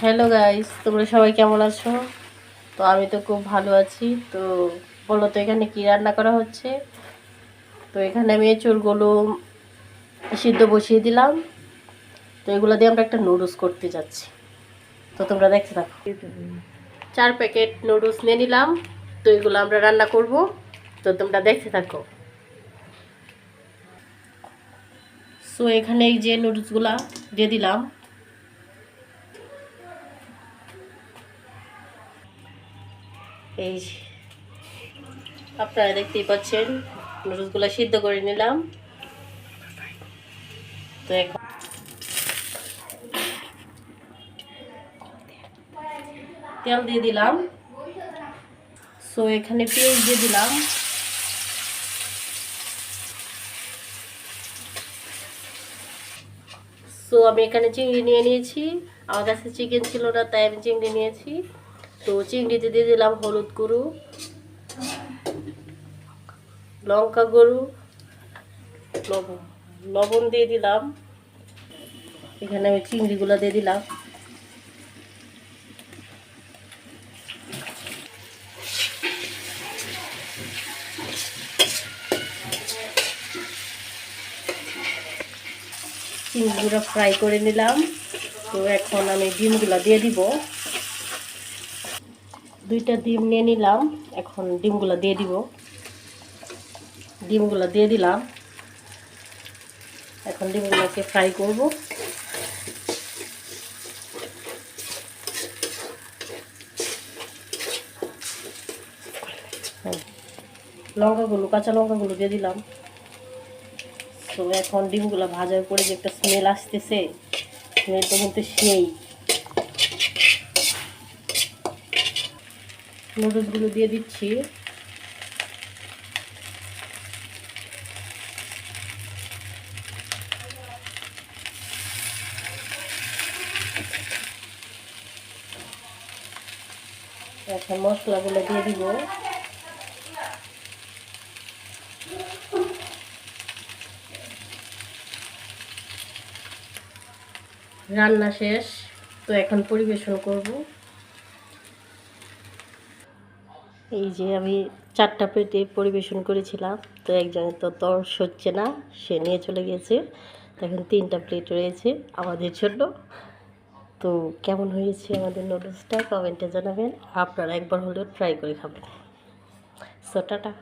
Hello guys, তোমরা সবাই কেমন আছো? তো আমি তো খুব ভালো আছি। তো বলো তো এখানে কি রান্না করা হচ্ছে? তো এখানে আমি এঁচড়গুলো সিদ্ধ বসিয়ে দিলাম। তো এগুলো দিয়ে আমরা একটা নুডলস করতে যাচ্ছি। তো তোমরা দেখতে থাকো। 4 প্যাকেট নুডলস নিয়ে নিলাম। তো এগুলো আমরা রান্না করব। তো তোমরা দেখতে থাকো। সো এখানে এই যে নুডলসগুলা দিয়ে দিলাম। এই আপনারা দেখতেই পাচ্ছেন নুডলসগুলো সিদ্ধ করে নিলাম। তো এখন তেল দিয়ে দিলাম। সো এখানে পেঁয়াজ দিয়ে দিলাম। সো আমি এখানে চিংড়ি নিয়ে নিয়েছি। আমার কাছে চিকেন ছিল না, তাই আমি চিংড়ি নিয়েছি। তো চিংড়িতে দিয়ে দিলাম হলুদ গুঁড়ো, লঙ্কা গুঁড়ো, লবণ লবণ দিয়ে দিলাম। এখানে আমি চিংড়িগুলো দিয়ে দিলাম। চিংড়িগুলো ফ্রাই করে নিলাম। তো এখন আমি ডিমগুলো দিয়ে দিব। 2টা ডিম নিয়ে নিলাম। এখন ডিমগুলো দিয়ে দিব। ডিমগুলো দিয়ে দিলাম। এখন ডিমগুলোকে ফ্রাই করব। কাঁচা লঙ্কাগুলো দিয়ে দিলাম। তো এখন ডিমগুলো ভাজার পরে যে একটা স্মেল আসতেছে, স্মেলটা কিন্তু সেই। নুডলসগুলো দিয়ে দিচ্ছি। এখন মশলাগুলো দিয়ে দিব। রান্না শেষ। তো এখন পরিবেশন করব। এই যে আমি 4টা প্লেটে পরিবেশন করেছিলাম। তো একজনের তো তর্স হচ্ছে না, সে নিয়ে চলে গেছে। তো এখন 3টা প্লেট রয়েছে আমাদের জন্য। তো কেমন হয়েছে আমাদের নুডলসটা কমেন্টে জানাবেন। আপনারা একবার হলেও ট্রাই করে খাবেন। So tata.